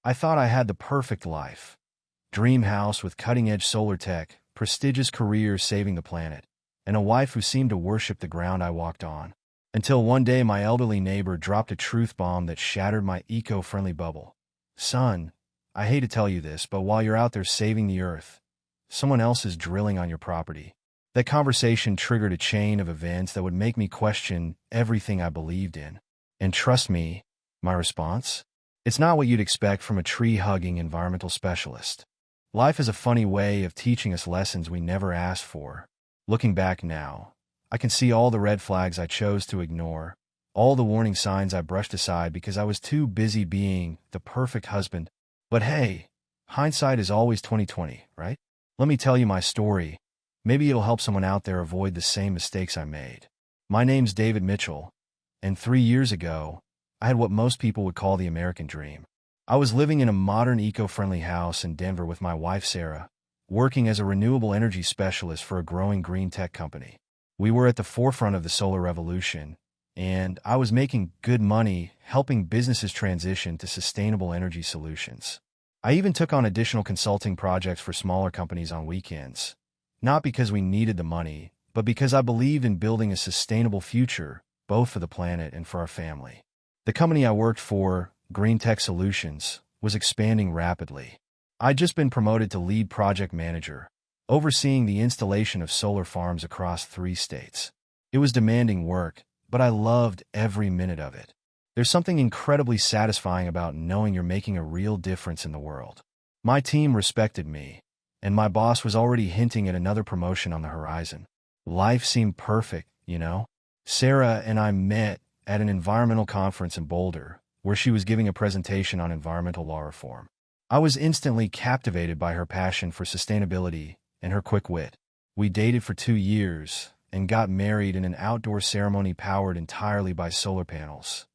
I thought I had the perfect life. Dream house with cutting-edge solar tech, prestigious career saving the planet, and a wife who seemed to worship the ground I walked on. Until one day my elderly neighbor dropped a truth bomb that shattered my eco-friendly bubble. Son, I hate to tell you this, but while you're out there saving the earth, someone else is drilling on your property. That conversation triggered a chain of events that would make me question everything I believed in. And trust me, my response? It's not what you'd expect from a tree-hugging environmental specialist. Life is a funny way of teaching us lessons we never asked for. Looking back now, I can see all the red flags I chose to ignore, all the warning signs I brushed aside because I was too busy being the perfect husband. But hey, hindsight is always 20/20, right? Let me tell you my story. Maybe it'll help someone out there avoid the same mistakes I made. My name's David Mitchell, and 3 years ago, I had what most people would call the American dream. I was living in a modern eco-friendly house in Denver with my wife Sarah, working as a renewable energy specialist for a growing green tech company. We were at the forefront of the solar revolution, and I was making good money helping businesses transition to sustainable energy solutions. I even took on additional consulting projects for smaller companies on weekends, not because we needed the money, but because I believed in building a sustainable future, both for the planet and for our family. The company I worked for, Green Tech Solutions, was expanding rapidly. I'd just been promoted to lead project manager, overseeing the installation of solar farms across 3 states. It was demanding work, but I loved every minute of it. There's something incredibly satisfying about knowing you're making a real difference in the world. My team respected me, and my boss was already hinting at another promotion on the horizon. Life seemed perfect, you know? Sarah and I met at an environmental conference in Boulder, where she was giving a presentation on environmental law reform. I was instantly captivated by her passion for sustainability and her quick wit. We dated for 2 years and got married in an outdoor ceremony powered entirely by solar panels.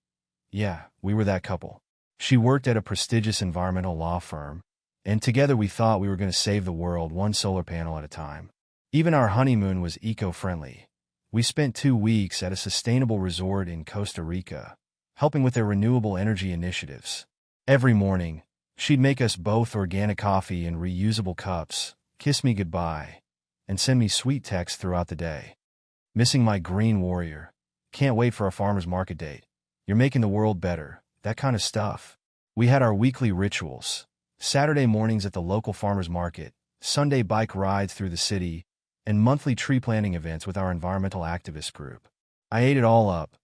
Yeah, we were that couple. She worked at a prestigious environmental law firm, and together we thought we were going to save the world one solar panel at a time. Even our honeymoon was eco-friendly. We spent 2 weeks at a sustainable resort in Costa Rica, helping with their renewable energy initiatives. Every morning, she'd make us both organic coffee in reusable cups, kiss me goodbye, and send me sweet texts throughout the day. Missing my green warrior. Can't wait for our farmer's market date. You're making the world better. That kind of stuff. We had our weekly rituals. Saturday mornings at the local farmer's market, Sunday bike rides through the city, and monthly tree planting events with our environmental activist group. I ate it all up,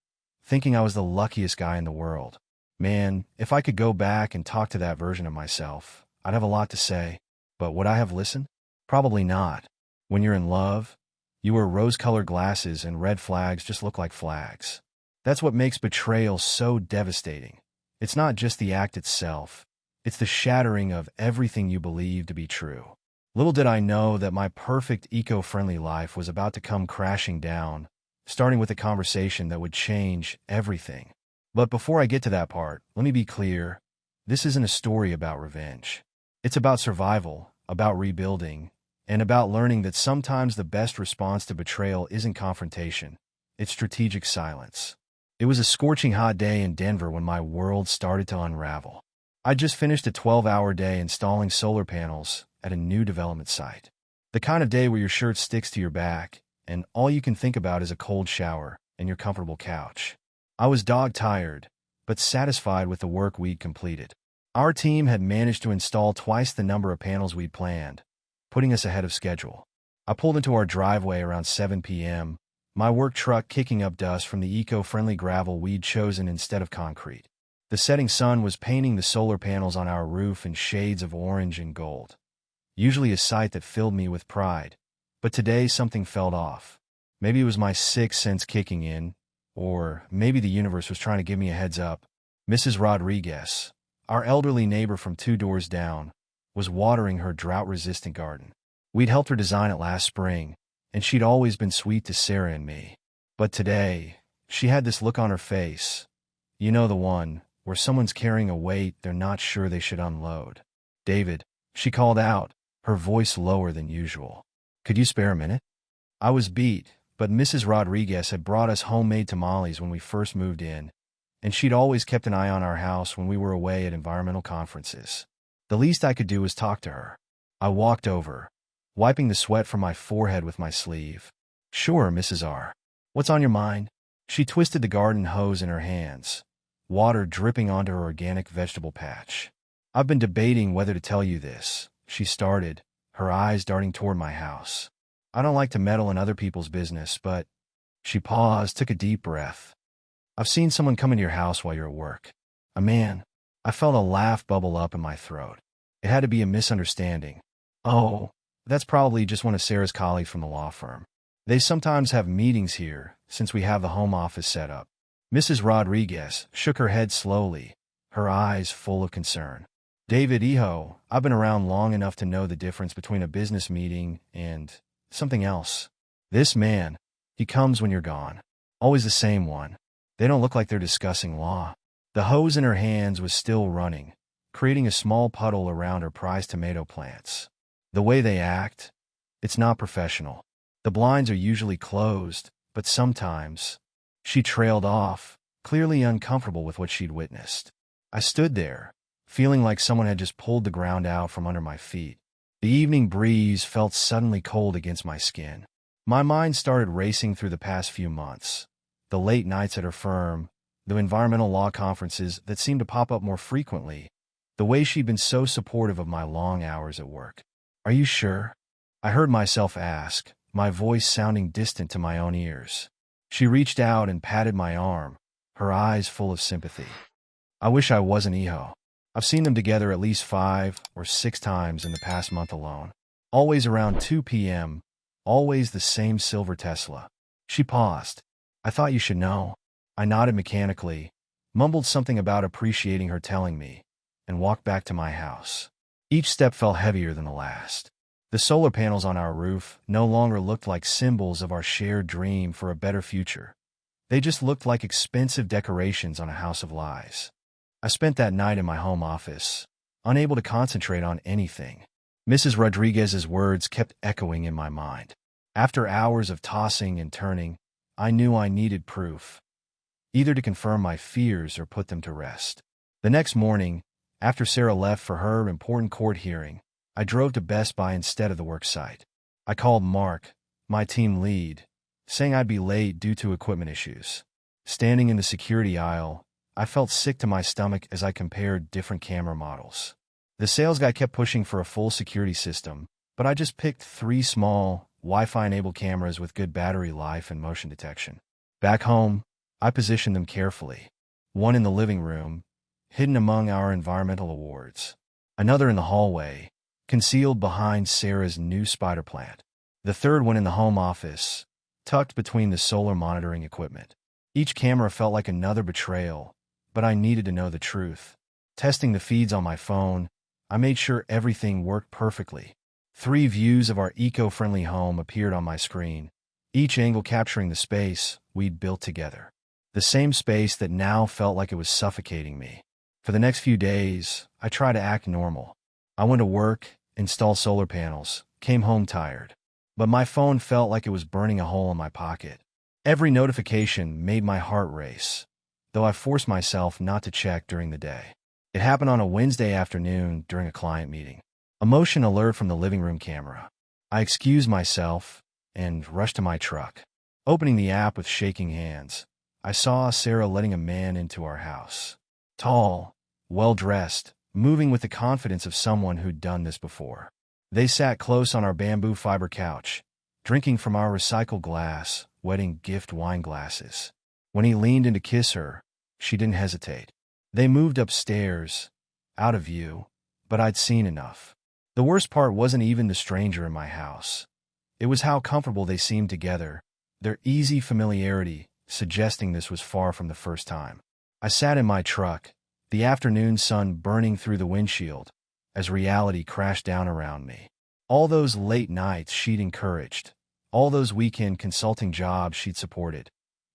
thinking I was the luckiest guy in the world. Man, if I could go back and talk to that version of myself, I'd have a lot to say. But would I have listened? Probably not. When you're in love, you wear rose-colored glasses and red flags just look like flags. That's what makes betrayal so devastating. It's not just the act itself. It's the shattering of everything you believe to be true. Little did I know that my perfect eco-friendly life was about to come crashing down, starting with a conversation that would change everything. But before I get to that part, let me be clear. This isn't a story about revenge. It's about survival, about rebuilding, and about learning that sometimes the best response to betrayal isn't confrontation. It's strategic silence. It was a scorching hot day in Denver when my world started to unravel. I'd just finished a 12-hour day installing solar panels at a new development site. The kind of day where your shirt sticks to your back, and all you can think about is a cold shower and your comfortable couch. I was dog-tired, but satisfied with the work we'd completed. Our team had managed to install twice the number of panels we'd planned, putting us ahead of schedule. I pulled into our driveway around 7 p.m., my work truck kicking up dust from the eco-friendly gravel we'd chosen instead of concrete. The setting sun was painting the solar panels on our roof in shades of orange and gold. Usually a sight that filled me with pride, but today something felt off. Maybe it was my sixth sense kicking in, or maybe the universe was trying to give me a heads up. Mrs. Rodriguez, our elderly neighbor from 2 doors down, was watering her drought-resistant garden. We'd helped her design it last spring, and she'd always been sweet to Sarah and me. But today, she had this look on her face. You know, the one where someone's carrying a weight they're not sure they should unload. David, she called out, her voice lower than usual. Could you spare a minute? I was beat, but Mrs. Rodriguez had brought us homemade tamales when we first moved in, and she'd always kept an eye on our house when we were away at environmental conferences. The least I could do was talk to her. I walked over, wiping the sweat from my forehead with my sleeve. "Sure, Mrs. R. What's on your mind?" She twisted the garden hose in her hands, water dripping onto her organic vegetable patch. "I've been debating whether to tell you this," she started, her eyes darting toward my house. "I don't like to meddle in other people's business, but—" She paused, took a deep breath. "I've seen someone come into your house while you're at work. A man." I felt a laugh bubble up in my throat. It had to be a misunderstanding. "Oh, that's probably just one of Sarah's colleagues from the law firm. They sometimes have meetings here, since we have the home office set up." Mrs. Rodriguez shook her head slowly, her eyes full of concern. "David Iho, I've been around long enough to know the difference between a business meeting and something else. This man, he comes when you're gone. Always the same one. They don't look like they're discussing law." The hose in her hands was still running, creating a small puddle around her prized tomato plants. "The way they act, it's not professional. The blinds are usually closed, but sometimes—" She trailed off, clearly uncomfortable with what she'd witnessed. I stood there, feeling like someone had just pulled the ground out from under my feet. The evening breeze felt suddenly cold against my skin. My mind started racing through the past few months. The late nights at her firm, the environmental law conferences that seemed to pop up more frequently, the way she'd been so supportive of my long hours at work. "Are you sure?" I heard myself ask, my voice sounding distant to my own ears. She reached out and patted my arm, her eyes full of sympathy. "I wish I wasn't Iho. I've seen them together at least 5 or 6 times in the past month alone. Always around 2 p.m., always the same silver Tesla." She paused. "I thought you should know." I nodded mechanically, mumbled something about appreciating her telling me, and walked back to my house. Each step felt heavier than the last. The solar panels on our roof no longer looked like symbols of our shared dream for a better future. They just looked like expensive decorations on a house of lies. I spent that night in my home office, unable to concentrate on anything. Mrs. Rodriguez's words kept echoing in my mind. After hours of tossing and turning, I knew I needed proof, either to confirm my fears or put them to rest. The next morning, after Sarah left for her important court hearing, I drove to Best Buy instead of the work site. I called Mark, my team lead, saying I'd be late due to equipment issues. Standing in the security aisle, I felt sick to my stomach as I compared different camera models. The sales guy kept pushing for a full security system, but I just picked 3 small, Wi-Fi-enabled cameras with good battery life and motion detection. Back home, I positioned them carefully. One in the living room, hidden among our environmental awards. Another in the hallway, concealed behind Sarah's new spider plant. The third one in the home office, tucked between the solar monitoring equipment. Each camera felt like another betrayal, but I needed to know the truth. Testing the feeds on my phone, I made sure everything worked perfectly. 3 views of our eco-friendly home appeared on my screen, each angle capturing the space we'd built together. The same space that now felt like it was suffocating me. For the next few days, I tried to act normal. I went to work, installed solar panels, came home tired. But my phone felt like it was burning a hole in my pocket. Every notification made my heart race, though I forced myself not to check during the day. It happened on a Wednesday afternoon during a client meeting. A motion alert from the living room camera. I excused myself and rushed to my truck. Opening the app with shaking hands, I saw Sarah letting a man into our house. Tall, well-dressed, moving with the confidence of someone who'd done this before. They sat close on our bamboo fiber couch, drinking from our recycled glass, wedding gift wine glasses. When he leaned in to kiss her, she didn't hesitate. They moved upstairs, out of view, but I'd seen enough. The worst part wasn't even the stranger in my house. It was how comfortable they seemed together, their easy familiarity suggesting this was far from the first time. I sat in my truck, the afternoon sun burning through the windshield, as reality crashed down around me. All those late nights she'd encouraged, all those weekend consulting jobs she'd supported.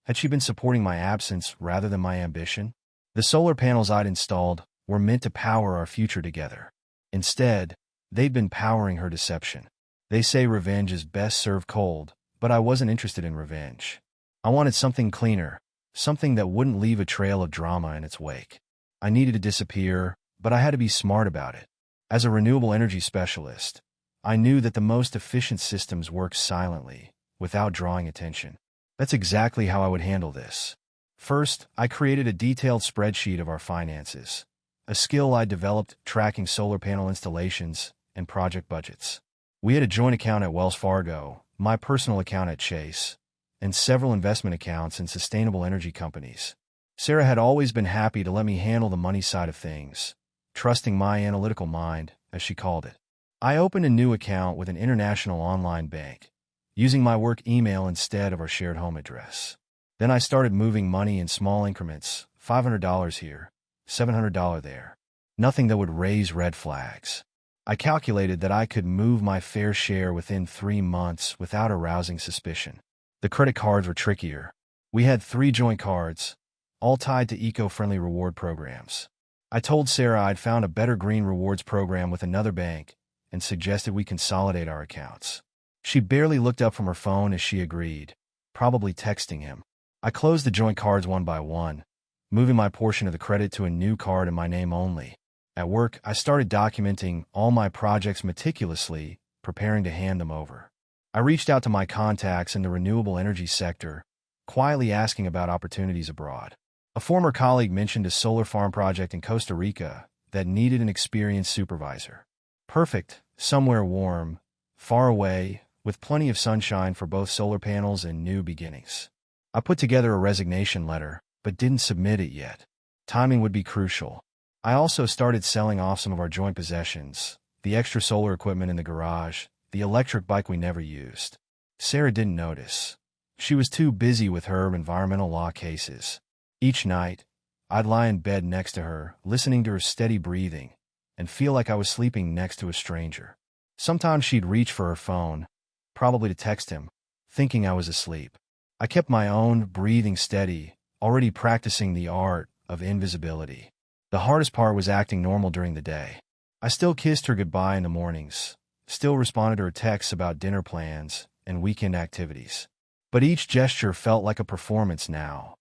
Had she been supporting my absence rather than my ambition? The solar panels I'd installed were meant to power our future together. Instead, they'd been powering her deception. They say revenge is best served cold, but I wasn't interested in revenge. I wanted something cleaner, something that wouldn't leave a trail of drama in its wake. I needed to disappear, but I had to be smart about it. As a renewable energy specialist, I knew that the most efficient systems work silently, without drawing attention. That's exactly how I would handle this. First, I created a detailed spreadsheet of our finances, a skill I developed tracking solar panel installations and project budgets. We had a joint account at Wells Fargo, my personal account at Chase, and several investment accounts in sustainable energy companies. Sarah had always been happy to let me handle the money side of things, trusting my analytical mind, as she called it. I opened a new account with an international online bank, using my work email instead of our shared home address. Then I started moving money in small increments, $500 here, $700 there. Nothing that would raise red flags. I calculated that I could move my fair share within 3 months without arousing suspicion. The credit cards were trickier. We had 3 joint cards, all tied to eco-friendly reward programs. I told Sarah I'd found a better green rewards program with another bank and suggested we consolidate our accounts. She barely looked up from her phone as she agreed, probably texting him. I closed the joint cards one by one, moving my portion of the credit to a new card in my name only. At work, I started documenting all my projects meticulously, preparing to hand them over. I reached out to my contacts in the renewable energy sector, quietly asking about opportunities abroad. A former colleague mentioned a solar farm project in Costa Rica that needed an experienced supervisor. Perfect, somewhere warm, far away, with plenty of sunshine for both solar panels and new beginnings. I put together a resignation letter, but didn't submit it yet. Timing would be crucial. I also started selling off some of our joint possessions, the extra solar equipment in the garage, the electric bike we never used. Sarah didn't notice. She was too busy with her environmental law cases. Each night, I'd lie in bed next to her, listening to her steady breathing, and feel like I was sleeping next to a stranger. Sometimes she'd reach for her phone, probably to text him, thinking I was asleep. I kept my own breathing steady, already practicing the art of invisibility. The hardest part was acting normal during the day. I still kissed her goodbye in the mornings, still responded to her texts about dinner plans and weekend activities. But each gesture felt like a performance now.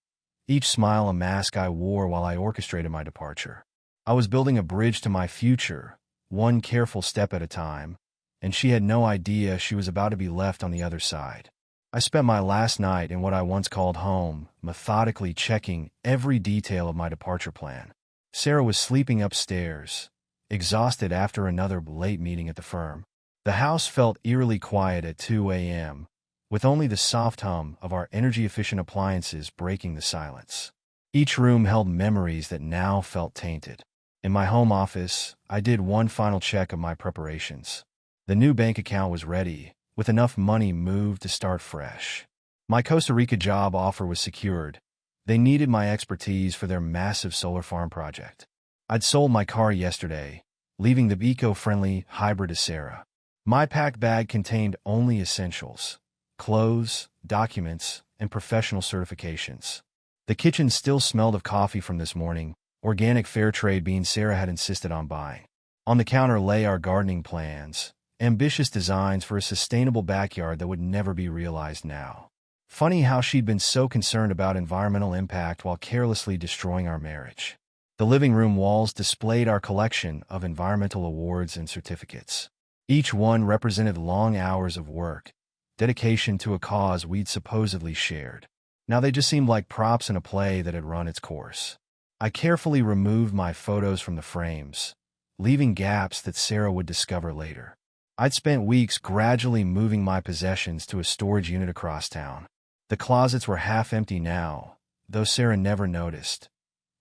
Each smile a mask I wore while I orchestrated my departure. I was building a bridge to my future, one careful step at a time, and she had no idea she was about to be left on the other side. I spent my last night in what I once called home, methodically checking every detail of my departure plan. Sarah was sleeping upstairs, exhausted after another late meeting at the firm. The house felt eerily quiet at 2 a.m., with only the soft hum of our energy-efficient appliances breaking the silence. Each room held memories that now felt tainted. In my home office, I did one final check of my preparations. The new bank account was ready, with enough money moved to start fresh. My Costa Rica job offer was secured. They needed my expertise for their massive solar farm project. I'd sold my car yesterday, leaving the eco-friendly hybrid to Sarah. My packed bag contained only essentials: clothes, documents, and professional certifications. The kitchen still smelled of coffee from this morning, organic fair trade beans Sarah had insisted on buying. On the counter lay our gardening plans, ambitious designs for a sustainable backyard that would never be realized now. Funny how she'd been so concerned about environmental impact while carelessly destroying our marriage. The living room walls displayed our collection of environmental awards and certificates. Each one represented long hours of work, dedication to a cause we'd supposedly shared. Now they just seemed like props in a play that had run its course. I carefully removed my photos from the frames, leaving gaps that Sarah would discover later. I'd spent weeks gradually moving my possessions to a storage unit across town. The closets were half empty now, though Sarah never noticed.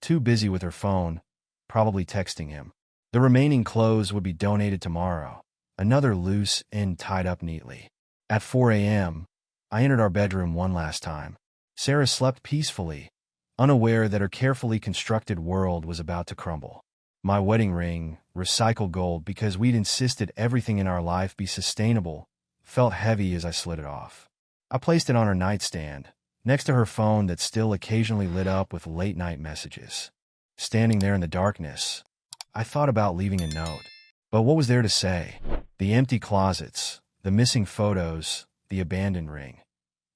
Too busy with her phone, probably texting him. The remaining clothes would be donated tomorrow, another loose end tied up neatly. At 4 a.m., I entered our bedroom one last time. Sarah slept peacefully, unaware that her carefully constructed world was about to crumble. My wedding ring, recycled gold because we'd insisted everything in our life be sustainable, felt heavy as I slid it off. I placed it on her nightstand, next to her phone that still occasionally lit up with late-night messages. Standing there in the darkness, I thought about leaving a note. But what was there to say? The empty closets, the missing photos, the abandoned ring.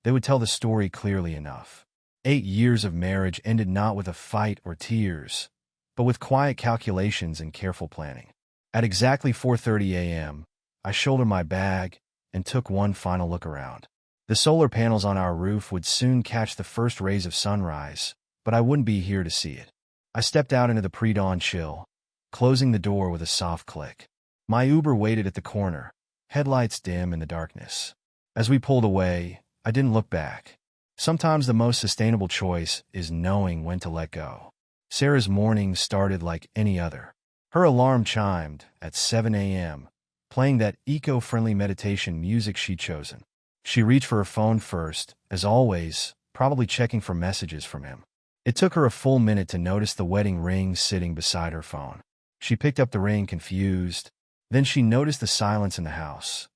They would tell the story clearly enough. 8 years of marriage ended not with a fight or tears, but with quiet calculations and careful planning. At exactly 4:30 a.m., I shouldered my bag and took one final look around. The solar panels on our roof would soon catch the first rays of sunrise, but I wouldn't be here to see it. I stepped out into the pre-dawn chill, closing the door with a soft click. My Uber waited at the corner, headlights dim in the darkness. As we pulled away, I didn't look back. Sometimes the most sustainable choice is knowing when to let go. Sarah's morning started like any other. Her alarm chimed at 7 a.m., playing that eco-friendly meditation music she'd chosen. She reached for her phone first, as always, probably checking for messages from him. It took her a full minute to notice the wedding ring sitting beside her phone. She picked up the ring, confused. Then she noticed the silence in the house.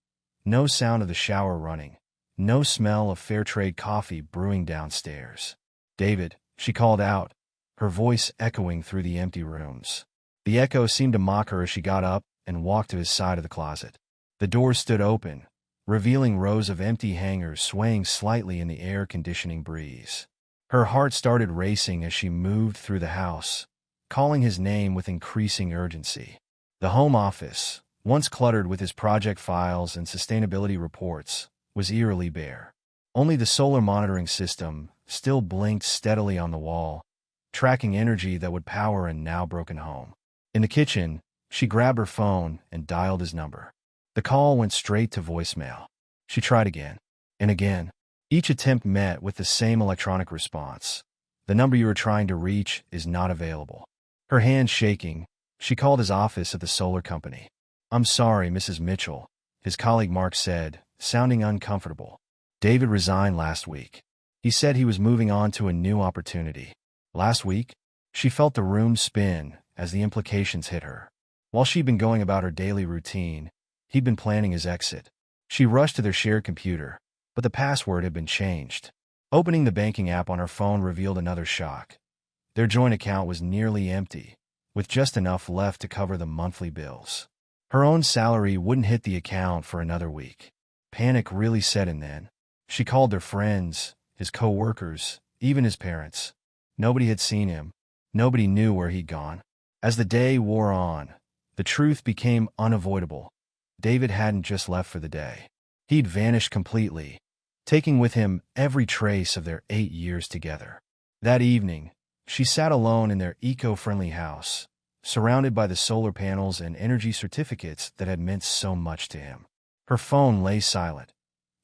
No sound of the shower running. No smell of fair trade coffee brewing downstairs. "David," she called out, her voice echoing through the empty rooms. The echo seemed to mock her as she got up and walked to his side of the closet. The door stood open, revealing rows of empty hangers swaying slightly in the air-conditioning breeze. Her heart started racing as she moved through the house, calling his name with increasing urgency. The home office, once cluttered with his project files and sustainability reports, was eerily bare. Only the solar monitoring system still blinked steadily on the wall, tracking energy that would power a now-broken home. In the kitchen, she grabbed her phone and dialed his number. The call went straight to voicemail. She tried again and again. Each attempt met with the same electronic response. "The number you are trying to reach is not available." Her hands shaking, she called his office at the solar company. "I'm sorry, Mrs. Mitchell," his colleague Mark said, sounding uncomfortable. "David resigned last week. He said he was moving on to a new opportunity." Last week? She felt the room spin as the implications hit her. While she'd been going about her daily routine, he'd been planning his exit. She rushed to their shared computer, but the password had been changed. Opening the banking app on her phone revealed another shock. Their joint account was nearly empty, with just enough left to cover the monthly bills. Her own salary wouldn't hit the account for another week. Panic really set in then. She called their friends, his co-workers, even his parents. Nobody had seen him. Nobody knew where he'd gone. As the day wore on, the truth became unavoidable. David hadn't just left for the day. He'd vanished completely, taking with him every trace of their 8 years together. That evening, she sat alone in their eco-friendly house, surrounded by the solar panels and energy certificates that had meant so much to him. Her phone lay silent.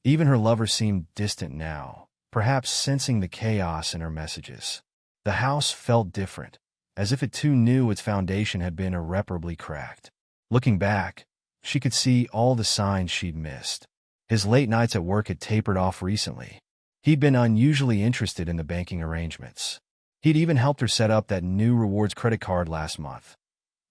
Even her lover seemed distant now, perhaps sensing the chaos in her messages. The house felt different, as if it too knew its foundation had been irreparably cracked. Looking back, she could see all the signs she'd missed. His late nights at work had tapered off recently. He'd been unusually interested in the banking arrangements. He'd even helped her set up that new rewards credit card last month.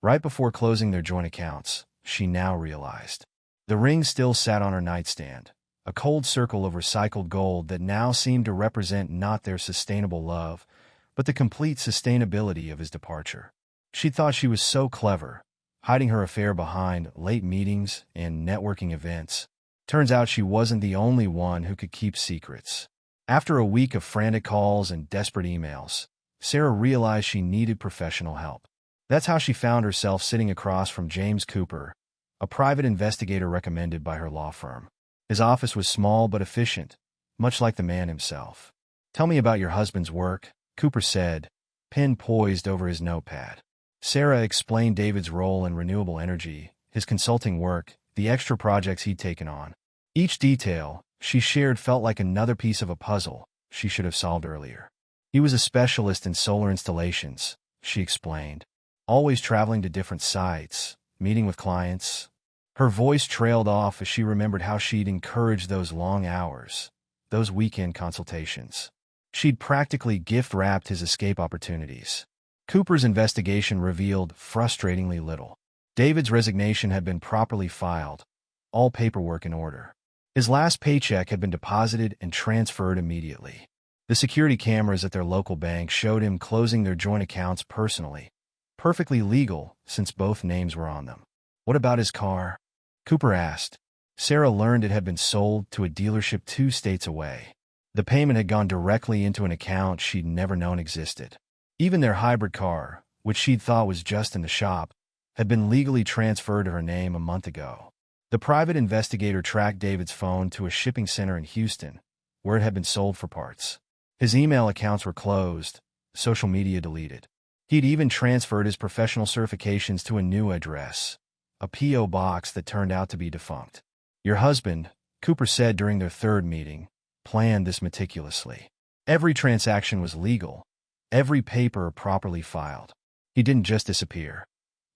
Right before closing their joint accounts, she now realized. The ring still sat on her nightstand, a cold circle of recycled gold that now seemed to represent not their sustainable love, but the complete sustainability of his departure. She thought she was so clever, hiding her affair behind late meetings and networking events. Turns out she wasn't the only one who could keep secrets. After a week of frantic calls and desperate emails, Sarah realized she needed professional help. That's how she found herself sitting across from James Cooper, a private investigator recommended by her law firm. His office was small but efficient, much like the man himself. "Tell me about your husband's work," Cooper said, pen poised over his notepad. Sarah explained David's role in renewable energy, his consulting work, the extra projects he'd taken on. Each detail she shared felt like another piece of a puzzle she should have solved earlier. He was a specialist in solar installations, she explained, always traveling to different sites, meeting with clients. Her voice trailed off as she remembered how she'd encouraged those long hours, those weekend consultations. She'd practically gift-wrapped his escape opportunities. Cooper's investigation revealed frustratingly little. David's resignation had been properly filed, all paperwork in order. His last paycheck had been deposited and transferred immediately. The security cameras at their local bank showed him closing their joint accounts personally, perfectly legal since both names were on them. What about his car? Cooper asked. Sarah learned it had been sold to a dealership 2 states away. The payment had gone directly into an account she'd never known existed. Even their hybrid car, which she'd thought was just in the shop, had been legally transferred to her name a month ago. The private investigator tracked David's phone to a shipping center in Houston, where it had been sold for parts. His email accounts were closed, social media deleted. He'd even transferred his professional certifications to a new address, a P.O. box that turned out to be defunct. Your husband, Cooper said during their third meeting, planned this meticulously. Every transaction was legal, every paper properly filed. He didn't just disappear.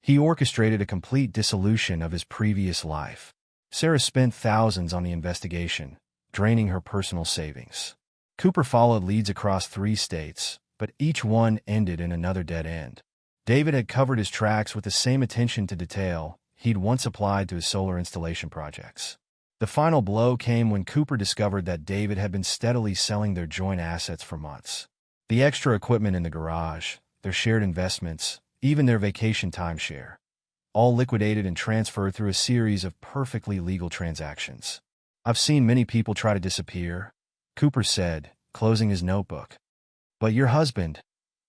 He orchestrated a complete dissolution of his previous life. Sarah spent thousands on the investigation, draining her personal savings. Cooper followed leads across 3 states, but each one ended in another dead end. David had covered his tracks with the same attention to detail he'd once applied to his solar installation projects. The final blow came when Cooper discovered that David had been steadily selling their joint assets for months. The extra equipment in the garage, their shared investments, even their vacation timeshare, all liquidated and transferred through a series of perfectly legal transactions. I've seen many people try to disappear, Cooper said, closing his notebook. But your husband,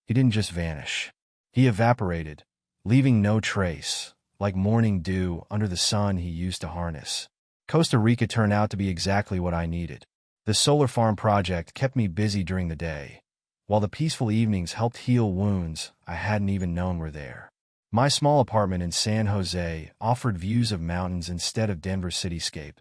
he didn't just vanish. He evaporated, leaving no trace, like morning dew under the sun he used to harness. Costa Rica turned out to be exactly what I needed. The solar farm project kept me busy during the day, while the peaceful evenings helped heal wounds I hadn't even known were there. My small apartment in San Jose offered views of mountains instead of Denver's cityscape,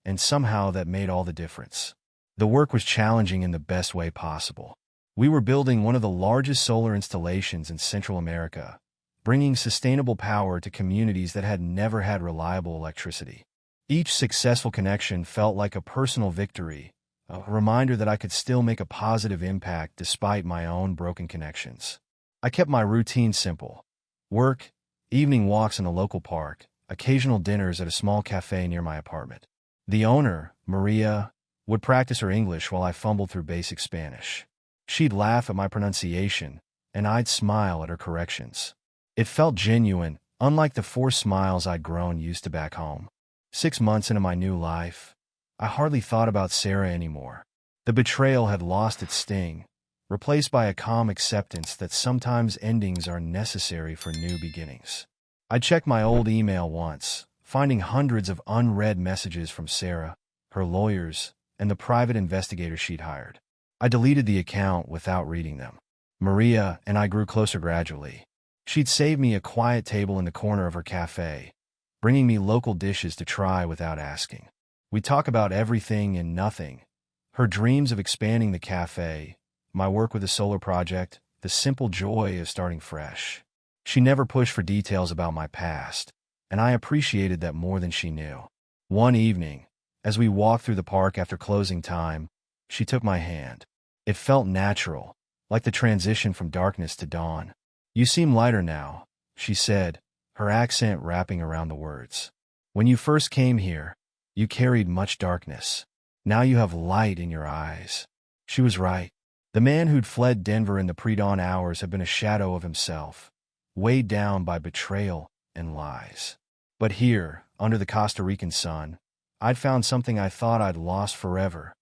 and somehow that made all the difference. The work was challenging in the best way possible. We were building one of the largest solar installations in Central America, bringing sustainable power to communities that had never had reliable electricity. Each successful connection felt like a personal victory, a reminder that I could still make a positive impact despite my own broken connections. I kept my routine simple. Work, evening walks in the local park, occasional dinners at a small cafe near my apartment. The owner, Maria, would practice her English while I fumbled through basic Spanish. She'd laugh at my pronunciation, and I'd smile at her corrections. It felt genuine, unlike the forced smiles I'd grown used to back home. 6 months into my new life, I hardly thought about Sarah anymore. The betrayal had lost its sting, replaced by a calm acceptance that sometimes endings are necessary for new beginnings. I checked my old email once, finding hundreds of unread messages from Sarah, her lawyers, and the private investigator she'd hired. I deleted the account without reading them. Maria and I grew closer gradually. She'd saved me a quiet table in the corner of her cafe, bringing me local dishes to try without asking. We'd talk about everything and nothing. Her dreams of expanding the cafe, my work with the solar project, the simple joy of starting fresh. She never pushed for details about my past, and I appreciated that more than she knew. One evening, as we walked through the park after closing time, she took my hand. It felt natural, like the transition from darkness to dawn. You seem lighter now, she said, her accent wrapping around the words. When you first came here, you carried much darkness. Now you have light in your eyes. She was right. The man who'd fled Denver in the pre-dawn hours had been a shadow of himself, weighed down by betrayal and lies. But here, under the Costa Rican sun, I'd found something I thought I'd lost forever,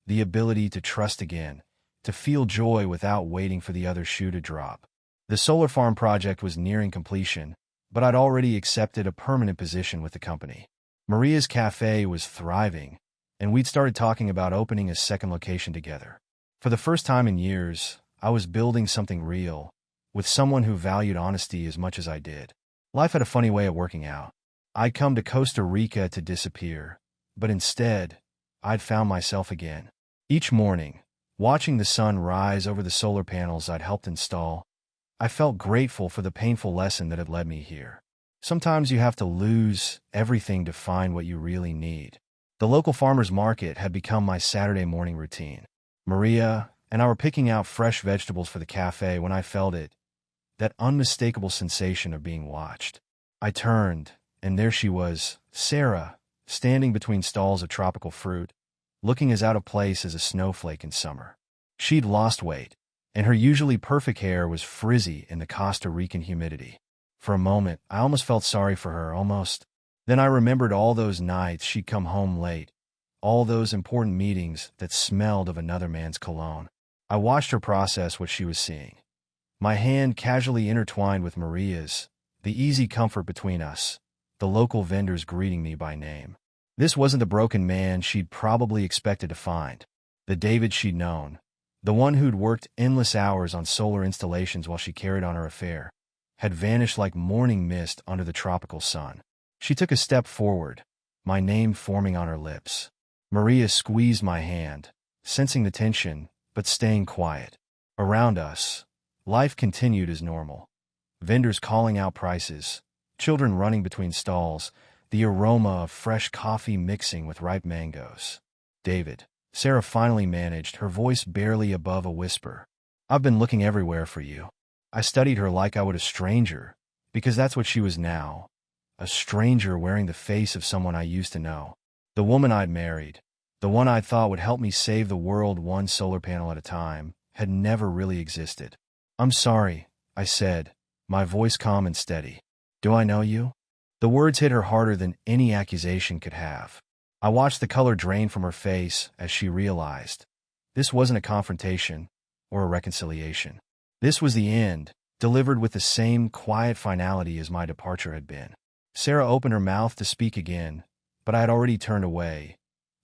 the ability to trust again, to feel joy without waiting for the other shoe to drop. The solar farm project was nearing completion, but I'd already accepted a permanent position with the company. Maria's cafe was thriving, and we'd started talking about opening a second location together. For the first time in years, I was building something real, with someone who valued honesty as much as I did. Life had a funny way of working out. I'd come to Costa Rica to disappear, but instead, I'd found myself again. Each morning, watching the sun rise over the solar panels I'd helped install, I felt grateful for the painful lesson that had led me here. Sometimes you have to lose everything to find what you really need. The local farmer's market had become my Saturday morning routine. Maria and I were picking out fresh vegetables for the cafe when I felt it, that unmistakable sensation of being watched. I turned, and there she was, Sarah, standing between stalls of tropical fruit, looking as out of place as a snowflake in summer. She'd lost weight, and her usually perfect hair was frizzy in the Costa Rican humidity. For a moment, I almost felt sorry for her, almost. Then I remembered all those nights she'd come home late, all those important meetings that smelled of another man's cologne. I watched her process what she was seeing. My hand casually intertwined with Maria's, the easy comfort between us, the local vendors greeting me by name. This wasn't the broken man she'd probably expected to find. The David she'd known, the one who'd worked endless hours on solar installations while she carried on her affair, had vanished like morning mist under the tropical sun. She took a step forward, my name forming on her lips. Maria squeezed my hand, sensing the tension, but staying quiet. Around us, life continued as normal. Vendors calling out prices, children running between stalls, the aroma of fresh coffee mixing with ripe mangoes. David, Sarah finally managed, her voice barely above a whisper. I've been looking everywhere for you. I studied her like I would a stranger, because that's what she was now. A stranger wearing the face of someone I used to know. The woman I'd married, the one I thought would help me save the world one solar panel at a time, had never really existed. I'm sorry, I said, my voice calm and steady. Do I know you? The words hit her harder than any accusation could have. I watched the color drain from her face as she realized. This wasn't a confrontation or a reconciliation. This was the end, delivered with the same quiet finality as my departure had been. Sarah opened her mouth to speak again, but I had already turned away,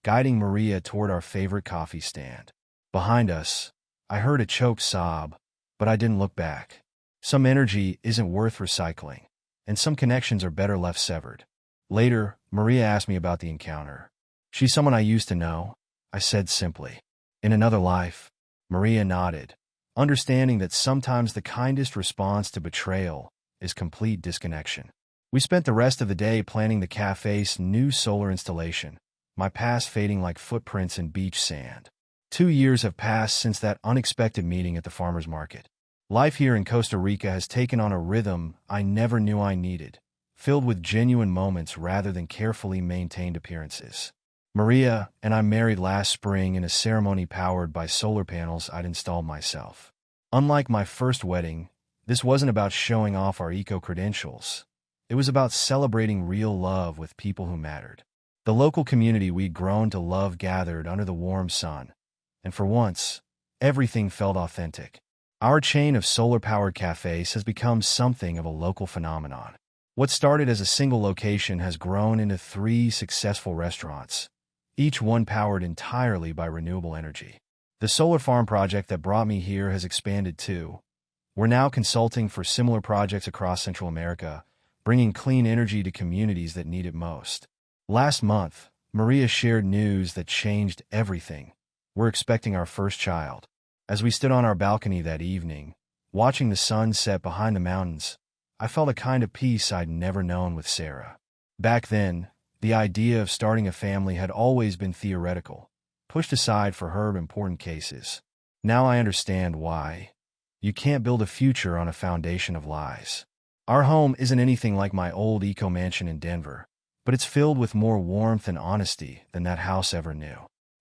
guiding Maria toward our favorite coffee stand. Behind us, I heard a choked sob, but I didn't look back. Some energy isn't worth recycling, and some connections are better left severed. Later, Maria asked me about the encounter. She's someone I used to know, I said simply. In another life, Maria nodded, understanding that sometimes the kindest response to betrayal is complete disconnection. We spent the rest of the day planning the cafe's new solar installation, my past fading like footprints in beach sand. 2 years have passed since that unexpected meeting at the farmer's market. Life here in Costa Rica has taken on a rhythm I never knew I needed, filled with genuine moments rather than carefully maintained appearances. Maria and I married last spring in a ceremony powered by solar panels I'd installed myself. Unlike my first wedding, this wasn't about showing off our eco-credentials. It was about celebrating real love with people who mattered. The local community we'd grown to love gathered under the warm sun, and for once, everything felt authentic. Our chain of solar-powered cafes has become something of a local phenomenon. What started as a single location has grown into 3 successful restaurants, each one powered entirely by renewable energy. The solar farm project that brought me here has expanded too. We're now consulting for similar projects across Central America, bringing clean energy to communities that need it most. Last month, Maria shared news that changed everything. We're expecting our first child. As we stood on our balcony that evening, watching the sun set behind the mountains, I felt a kind of peace I'd never known with Sarah. Back then, the idea of starting a family had always been theoretical, pushed aside for her important cases. Now I understand why. You can't build a future on a foundation of lies. Our home isn't anything like my old eco-mansion in Denver, but it's filled with more warmth and honesty than that house ever knew.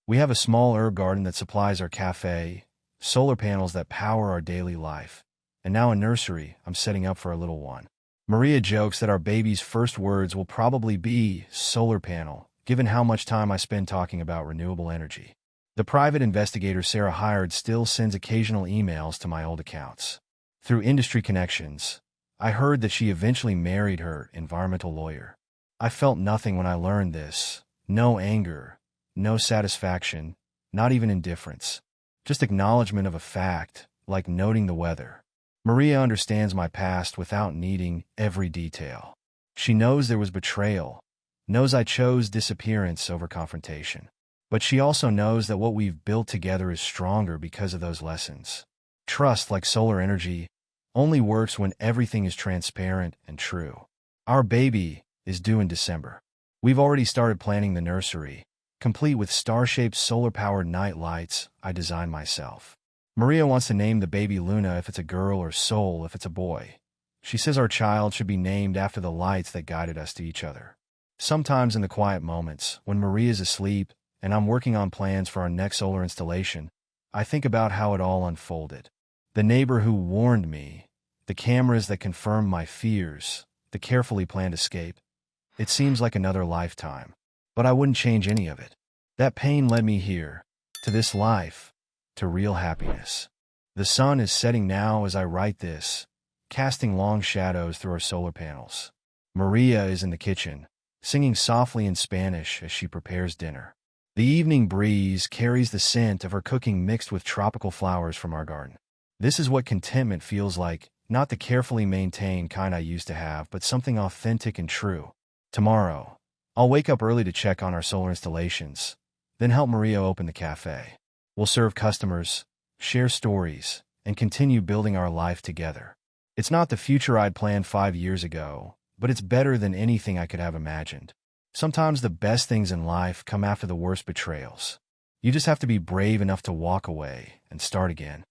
We have a small herb garden that supplies our cafe, solar panels that power our daily life, and now a nursery I'm setting up for our little one. Maria jokes that our baby's first words will probably be solar panel, given how much time I spend talking about renewable energy. The private investigator Sarah hired still sends occasional emails to my old accounts. Through industry connections, I heard that she eventually married her environmental lawyer. I felt nothing when I learned this. No anger, no satisfaction, not even indifference. Just acknowledgement of a fact, like noting the weather. Maria understands my past without needing every detail. She knows there was betrayal, knows I chose disappearance over confrontation. But she also knows that what we've built together is stronger because of those lessons. Trust, like solar energy, only works when everything is transparent and true. Our baby is due in December. We've already started planning the nursery, complete with star-shaped solar-powered night lights I designed myself. Maria wants to name the baby Luna if it's a girl or Sol if it's a boy. She says our child should be named after the lights that guided us to each other. Sometimes in the quiet moments, when Maria's asleep and I'm working on plans for our next solar installation, I think about how it all unfolded. The neighbor who warned me, the cameras that confirmed my fears, the carefully planned escape. It seems like another lifetime, but I wouldn't change any of it. That pain led me here, to this life, to real happiness. The sun is setting now as I write this, casting long shadows through our solar panels. Maria is in the kitchen, singing softly in Spanish as she prepares dinner. The evening breeze carries the scent of her cooking mixed with tropical flowers from our garden. This is what contentment feels like, not the carefully maintained kind I used to have, but something authentic and true. Tomorrow, I'll wake up early to check on our solar installations, then help Maria open the cafe. We'll serve customers, share stories, and continue building our life together. It's not the future I'd planned 5 years ago, but it's better than anything I could have imagined. Sometimes the best things in life come after the worst betrayals. You just have to be brave enough to walk away and start again.